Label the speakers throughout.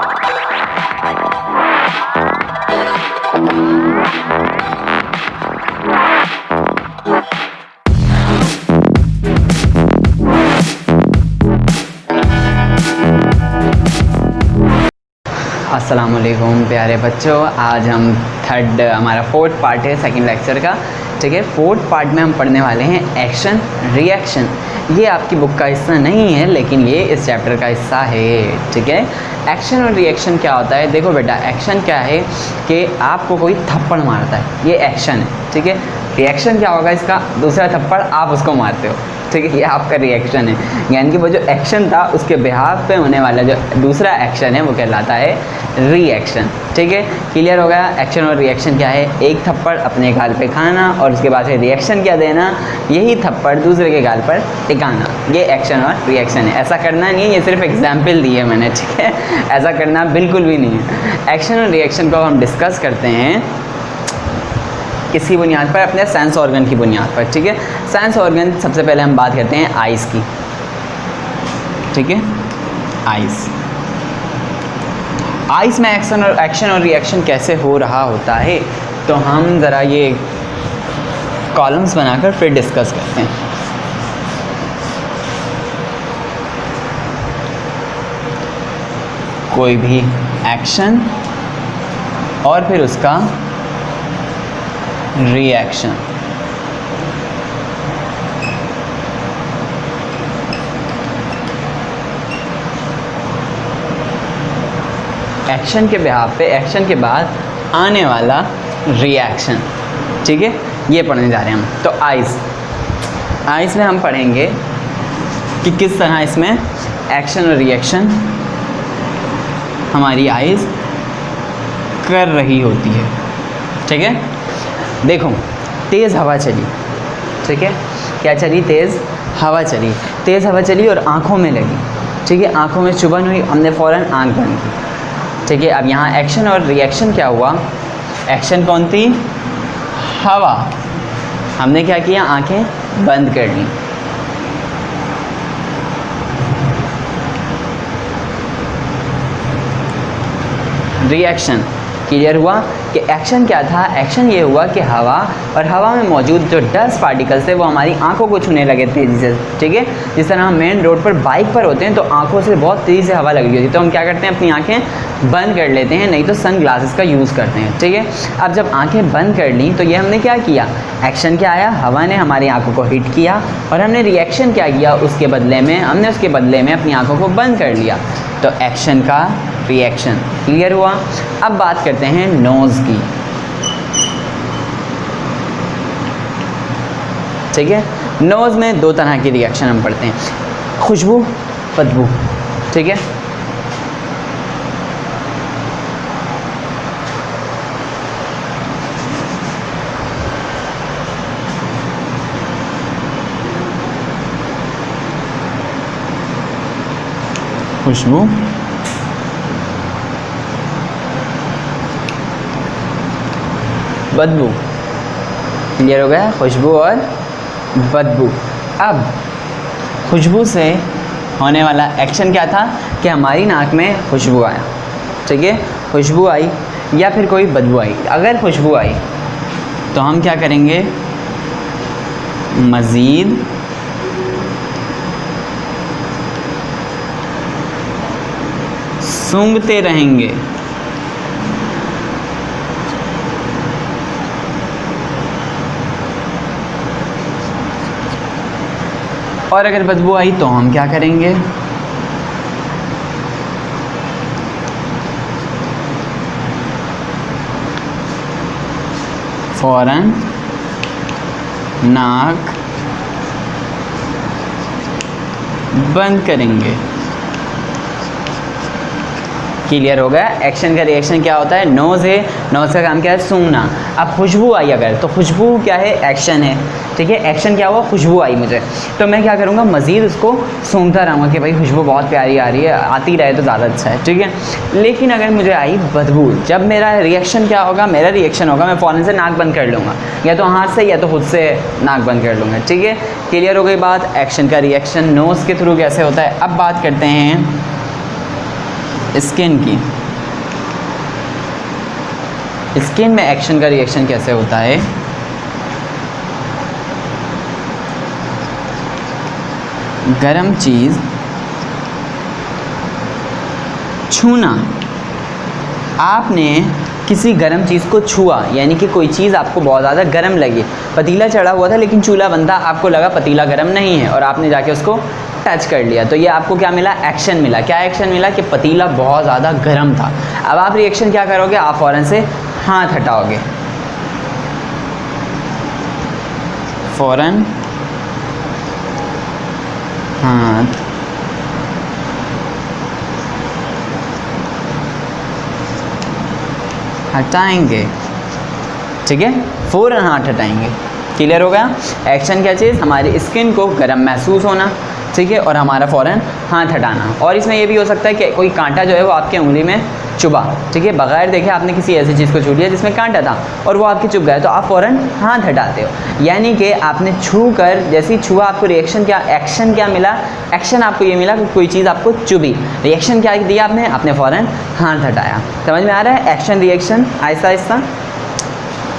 Speaker 1: अस्सलामुअलैकुम प्यारे बच्चों, आज हम हमारा फोर्थ पार्ट है सेकंड लेक्चर का। ठीक है, फोर्थ पार्ट में हम पढ़ने वाले हैं एक्शन रिएक्शन। ये आपकी बुक का हिस्सा नहीं है, लेकिन ये इस चैप्टर का हिस्सा है। ठीक है, एक्शन और रिएक्शन क्या होता है? देखो बेटा, एक्शन क्या है कि आपको कोई थप्पड़ मारता है, ये एक्शन है। ठीक है, रिएक्शन क्या होगा इसका? दूसरा थप्पड़ आप उसको मारते हो। ठीक है, ये आपका रिएक्शन है, यानी कि वो जो एक्शन था उसके बिहाफ पे होने वाला जो दूसरा एक्शन है वो कहलाता है रिएक्शन। ठीक है, क्लियर हो गया? एक्शन और रिएक्शन क्या है? एक थप्पड़ अपने गाल पे खाना और उसके बाद फिर रिएक्शन क्या देना, यही थप्पड़ दूसरे के गाल पर टिकाना, ये एक्शन और रिएक्शन है। ऐसा करना नहीं है, ये सिर्फ एग्जाम्पल दी है मैंने। ठीक है, ऐसा करना बिल्कुल भी नहीं है। एक्शन और रिएक्शन को हम डिस्कस करते हैं किसकी बुनियाद पर? अपने सेंस ऑर्गन की बुनियाद पर। ठीक है, सेंस ऑर्गन सबसे पहले हम बात करते हैं आइज़ की। ठीक है, आइज़ में एक्शन और रिएक्शन कैसे हो रहा होता है, तो हम ज़रा ये कॉलम्स बनाकर फिर डिस्कस करते हैं। कोई भी एक्शन और फिर उसका रिएक्शन। एक्शन के बिहाफ पे एक्शन के बाद आने वाला रिएक्शन। ठीक है, ये पढ़ने जा रहे हैं हम। तो आइज़ में हम पढ़ेंगे कि किस तरह इसमें एक्शन और रिएक्शन हमारी आइज़ कर रही होती है। ठीक है, देखो, तेज़ हवा चली। ठीक है, क्या चली? तेज़ हवा चली। तेज़ हवा चली और आँखों में लगी। ठीक है, आँखों में चुभन हुई, हमने फ़ौरन आँख बंद की। ठीक है, अब यहाँ एक्शन और रिएक्शन क्या हुआ? एक्शन कौन थी? हवा। हमने क्या किया? आँखें बंद कर ली। रिएक्शन क्लियर हुआ कि एक्शन क्या था? एक्शन ये हुआ कि हवा और हवा में मौजूद जो डस्ट पार्टिकल्स थे वो हमारी आंखों को छूने लगे तेज़ी से। ठीक है, जिस तरह हम मेन रोड पर बाइक पर होते हैं तो आंखों से बहुत तेज़ी से हवा लगी होती है, तो हम क्या करते हैं? अपनी आंखें बंद कर लेते हैं, नहीं तो सन ग्लासेस का यूज़ करते हैं। ठीक है, अब जब आँखें बंद कर ली तो ये हमने क्या किया? एक्शन क्या आया? हवा ने हमारी आँखों को हिट किया और हमने रिएक्शन क्या किया? उसके बदले में अपनी आँखों को बंद कर लिया। तो एक्शन का रिएक्शन क्लियर हुआ। अब बात करते हैं नोज़ की। ठीक है, नोज़ में दो तरह की रिएक्शन हम पढ़ते हैं, खुशबू, बदबू। ठीक है, खुशबू, बदबू। क्लियर हो गया? खुशबू और बदबू। अब खुशबू से होने वाला एक्शन क्या था कि हमारी नाक में खुशबू आया। ठीक है, खुशबू आई या फिर कोई बदबू आई। अगर खुशबू आई तो हम क्या करेंगे? मज़ीद सूंघते रहेंगे। और अगर बदबू आई तो हम क्या करेंगे? फ़ौरन नाक बंद करेंगे। क्लियर हो गया? एक्शन का रिएक्शन क्या होता है? नोज़ है, नोज़ का काम क्या है? सूंघना। अब खुशबू आई अगर, तो खुशबू क्या है? एक्शन है। ठीक है, एक्शन क्या हुआ? खुशबू आई मुझे, तो मैं क्या करूँगा? मज़ीद उसको सूंघता रहूँगा कि भाई खुशबू बहुत प्यारी आ रही है, आती रहे तो ज़्यादा अच्छा है। ठीक है, लेकिन अगर मुझे आई बदबू, जब मेरा रिएक्शन क्या होगा? मेरा रिएक्शन होगा मैं फ़ौरन से नाक बंद कर लूँगा, या तो हाथ से या तो खुद से नाक बंद कर लूँगा। ठीक है, क्लियर हो गई बात? एक्शन का रिएक्शन नोज़ के थ्रू कैसे होता है। अब बात करते हैं स्किन की, स्किन में एक्शन का रिएक्शन कैसे होता है? गरम चीज़ छूना, आपने किसी गर्म चीज़ को छुआ, यानी कि कोई चीज़ आपको बहुत ज़्यादा गर्म लगी, पतीला चढ़ा हुआ था लेकिन चूल्हा बंद था, आपको लगा पतीला गर्म नहीं है और आपने जाके उसको टच कर लिया, तो ये आपको क्या मिला? एक्शन मिला। क्या एक्शन मिला? कि पतीला बहुत ज़्यादा गर्म था। अब आप रिएक्शन क्या करोगे? आप फ़ौरन से हाथ हटाओगे, फ़ौरन हाथ हटाएंगे, ठीक है, फ़ौरन हाथ हटाएंगे। क्लियर हो गया? एक्शन क्या चीज़? हमारी स्किन को गर्म महसूस होना, ठीक है, और हमारा फ़ौरन हाथ हटाना। और इसमें ये भी हो सकता है कि कोई कांटा जो है वो आपके उंगली में चुभा, ठीक है, बगैर देखे आपने किसी ऐसी चीज़ को छू लिया जिसमें कांटा था और वो आपके चुभ गया, तो आप फ़ौरन हाथ हटाते हो। यानी कि आपने छू कर, जैसे ही छुआ, आपको रिएक्शन क्या, एक्शन क्या मिला? एक्शन आपको ये मिला कि कोई चीज़ आपको चुभी। रिएक्शन क्या दिया आपने? आपने फ़ौरन हाथ हटाया। समझ में आ रहा है? Action reaction, Aahista Aahista.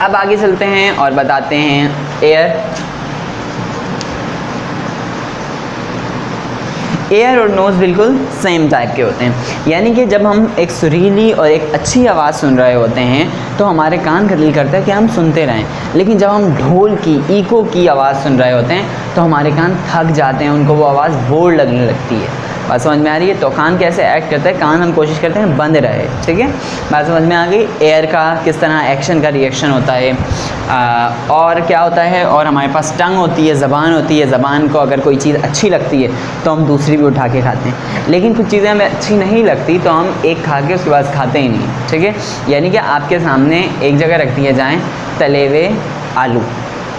Speaker 1: अब आगे चलते हैं और बताते हैं एयर। एयर और नोज़ बिल्कुल सेम टाइप के होते हैं, यानी कि जब हम एक सुरीली और एक अच्छी आवाज़ सुन रहे होते हैं तो हमारे कान खटल करते हैं कि हम सुनते रहें, लेकिन जब हम ढोल की, इको की आवाज़ सुन रहे होते हैं तो हमारे कान थक जाते हैं, उनको वो आवाज़ बोर लगने लगती है। बात समझ में आ रही है? तो कान कैसे एक्ट करता है? कान हम कोशिश करते हैं बंद रहे, ठीक है, बात समझ में आ गई? एयर का किस तरह एक्शन का रिएक्शन होता है, और क्या होता है, और हमारे पास टंग होती है, ज़बान होती है, ज़बान को अगर कोई चीज़ अच्छी लगती है तो हम दूसरी भी उठा के खाते हैं, लेकिन कुछ चीज़ें हमें अच्छी नहीं लगती तो हम एक खा के उसके बाद खाते ही नहीं, ठीक है। यानी कि आपके सामने एक जगह रख दिए जाएँ तले हुए आलू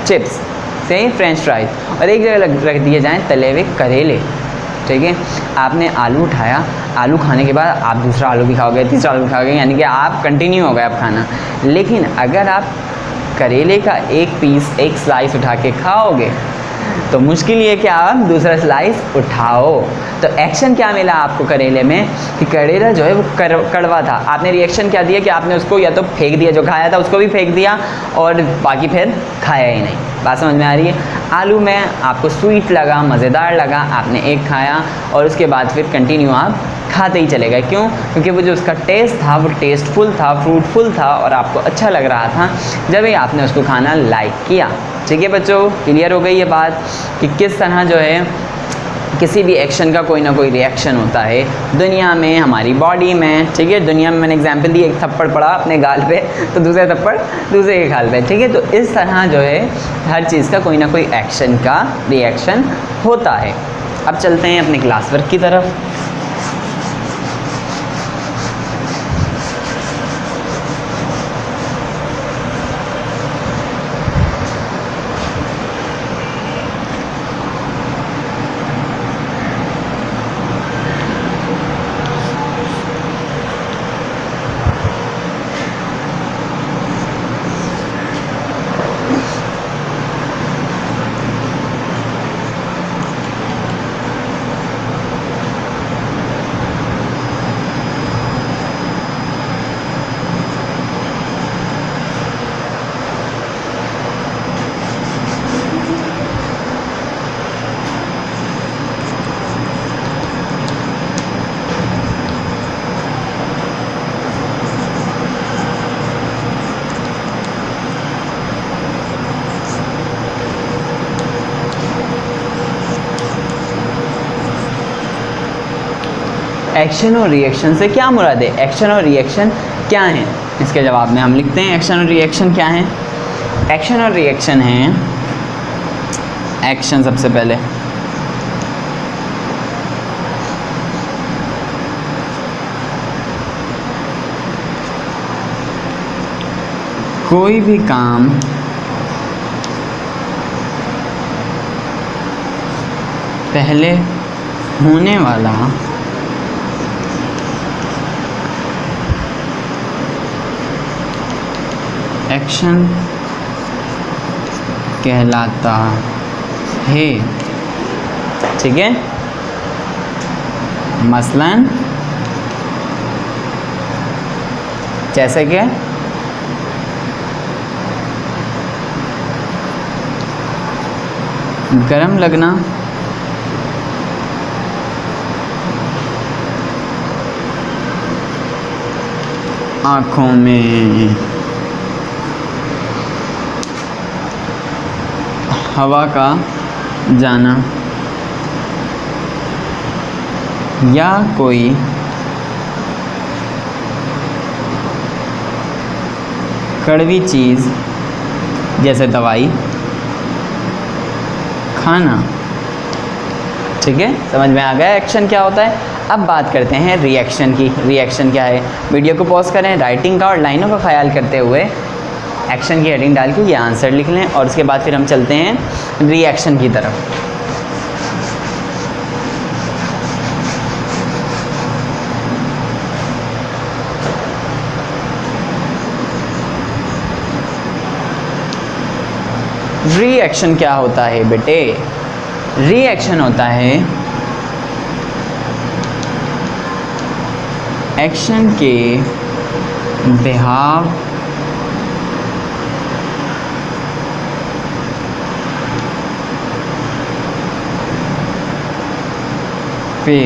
Speaker 1: चिप्स से फ्रेंच फ्राइज, और एक जगह रख दिए जाएँ तले हुए करेले, ठीक है। आपने आलू उठाया, आलू खाने के बाद आप दूसरा आलू भी खाओगे, तीसरा आलू भी खाओगे, यानी कि आप कंटिन्यू हो गए आप खाना। लेकिन अगर आप करेले का एक पीस, एक स्लाइस उठा के खाओगे तो मुश्किल ये कि आप दूसरा स्लाइस उठाओ। तो एक्शन क्या मिला आपको करेले में कि करेला जो है वो कड़वा था, आपने रिएक्शन क्या दिया कि आपने उसको या तो फेंक दिया, जो खाया था उसको भी फेंक दिया, और बाकी फिर खाया ही नहीं। बात समझ में आ रही है? आलू में आपको स्वीट लगा, मज़ेदार लगा, आपने एक खाया और उसके बाद फिर कंटिन्यू आप खाते ही चले गए। क्यों? क्योंकि वो जो उसका टेस्ट था वो टेस्टफुल था, फ्रूटफुल था और आपको अच्छा लग रहा था जब ही आपने उसको खाना लाइक किया। ठीक है बच्चों, क्लियर हो गई ये बात कि किस तरह जो है किसी भी एक्शन का कोई ना कोई रिएक्शन होता है दुनिया में, हमारी बॉडी में। ठीक है, दुनिया में मैंने एग्जांपल दी, एक थप्पड़ पड़ा अपने गाल पे तो दूसरा थप्पड़ दूसरे के गाल पे। ठीक है, तो इस तरह जो है हर चीज़ का कोई ना कोई एक्शन का रिएक्शन होता है। अब चलते हैं अपने क्लास वर्क की तरफ। एक्शन और रिएक्शन से क्या मुराद है? एक्शन और रिएक्शन क्या हैं? इसके जवाब में हम लिखते हैं एक्शन और रिएक्शन क्या हैं। एक्शन और रिएक्शन हैं, एक्शन सबसे पहले कोई भी काम पहले होने वाला एक्शन कहलाता है। ठीक है, मसलन जैसे कि गरम लगना, आँखों में, हवा का जाना, या कोई कड़वी चीज़ जैसे दवाई खाना। ठीक है, समझ में आ गया एक्शन क्या होता है। अब बात करते हैं रिएक्शन की। रिएक्शन क्या है, वीडियो को पॉज करें, राइटिंग का और लाइनों का ख्याल करते हुए एक्शन की हेडिंग डाल के ये आंसर लिख लें और उसके बाद फिर हम चलते हैं रिएक्शन की तरफ। रिएक्शन क्या होता है बेटे, रिएक्शन होता है एक्शन के बिहाव पे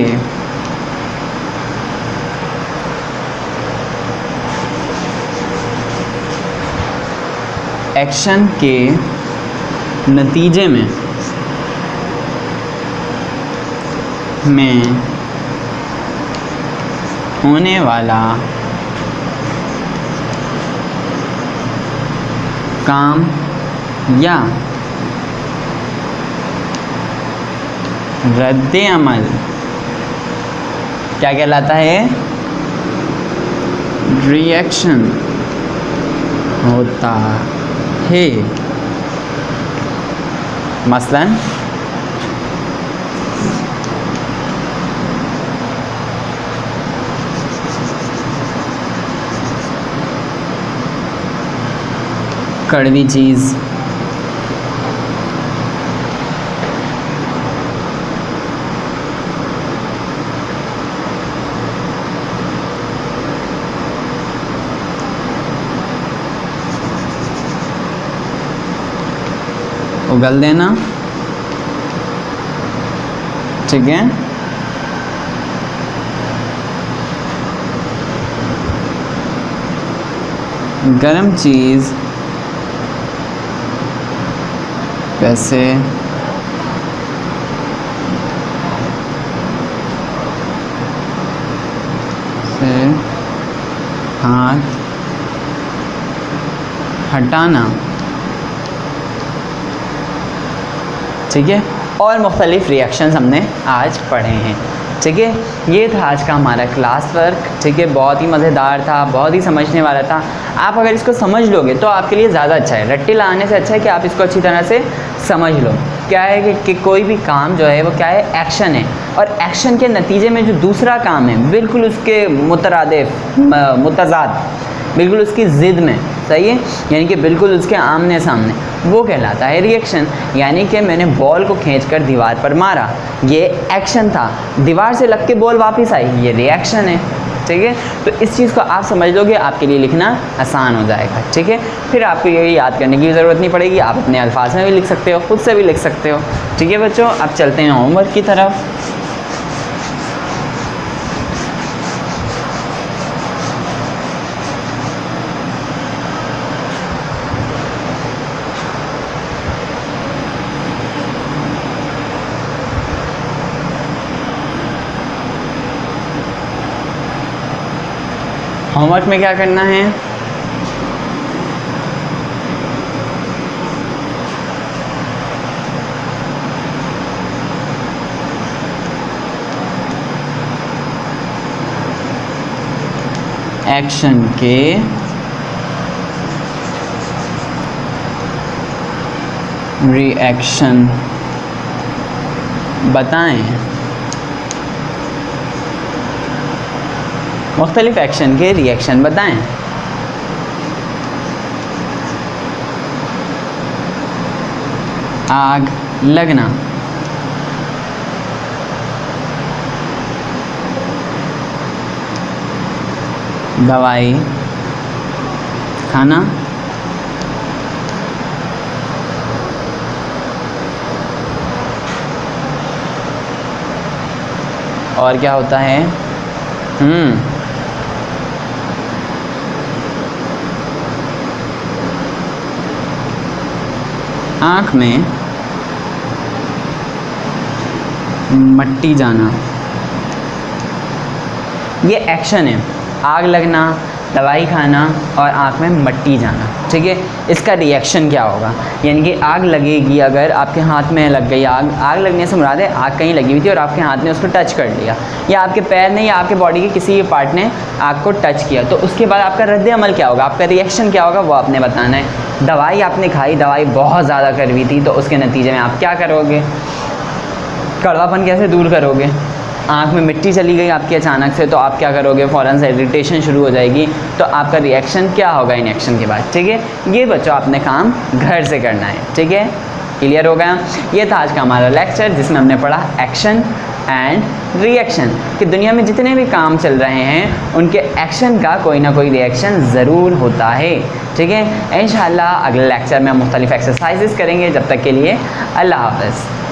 Speaker 1: एक्शन के नतीजे में होने वाला काम या रद्द अमल क्या कहलाता है, रिएक्शन होता है। मसलन कड़वी चीज़, उगल देना। ठीक है, गरम चीज़ पैसे से हाथ हटाना। ठीक है, और मुख्तलिफ रिएक्शंस हमने आज पढ़े हैं। ठीक है, ये था आज का हमारा क्लास वर्क। ठीक है, बहुत ही मज़ेदार था, बहुत ही समझने वाला था। आप अगर इसको समझ लोगे तो आपके लिए ज़्यादा अच्छा है, रट्टे लगाने से अच्छा है कि आप इसको अच्छी तरह से समझ लो। क्या है कि कोई भी काम जो है वो क्या है, एक्शन है, और एक्शन के नतीजे में जो दूसरा काम है बिल्कुल उसके मुतरादिफ मुतज़ाद, बिल्कुल उसकी ज़िद में, सही है, यानी कि बिल्कुल उसके आमने सामने, वो कहलाता है रिएक्शन। यानी कि मैंने बॉल को खींचकर दीवार पर मारा, ये एक्शन था। दीवार से लग के बॉल वापस आई, ये रिएक्शन है। ठीक है, तो इस चीज़ को आप समझ लोगे, आपके लिए लिखना आसान हो जाएगा। ठीक है, फिर आपको ये याद करने की ज़रूरत नहीं पड़ेगी, आप अपने अल्फाज में भी लिख सकते हो, खुद से भी लिख सकते हो। ठीक है बच्चों, अब चलते हैं होमवर्क की तरफ। होमवर्क में क्या करना है, एक्शन के रिएक्शन बताएं, मुख्तलिफ एक्शन के रिएक्शन बताएं। आग लगना, दवाई खाना, और क्या होता है, आँख में मट्टी जाना, ये एक्शन है। आग लगना, दवाई खाना और आँख में मट्टी जाना, ठीक है। इसका रिएक्शन क्या होगा, यानी कि आग लगेगी, अगर आपके हाथ में लग गई आग, आग लगने से मुराद है आग कहीं लगी हुई थी और आपके हाथ ने उसको टच कर लिया, या आपके पैर ने या आपके बॉडी के किसी पार्ट ने आग को टच किया, तो उसके बाद आपका रद्द अमल क्या होगा, आपका रिएक्शन क्या होगा, वो आपने बताना है। दवाई आपने खाई, दवाई बहुत ज़्यादा कड़वी थी, तो उसके नतीजे में आप क्या करोगे, कड़वापन कैसे दूर करोगे। आँख में मिट्टी चली गई आपकी अचानक से, तो आप क्या करोगे, फ़ौरन से इरिटेशन शुरू हो जाएगी, तो आपका रिएक्शन क्या होगा इन एक्शन के बाद, ठीक है। ये बच्चों आपने काम घर से करना है, ठीक है। क्लियर हो गया। ये था आज का हमारा लेक्चर, जिसमें हमने पढ़ा एक्शन एंड रिएक्शन, कि दुनिया में जितने भी काम चल रहे हैं उनके एक्शन का कोई ना कोई रिएक्शन ज़रूर होता है, ठीक है। इंशाल्लाह अगले लेक्चर में हम मुख्तलिफ एक्सरसाइजेस करेंगे। जब तक के लिए अल्लाह हाफ़िज़।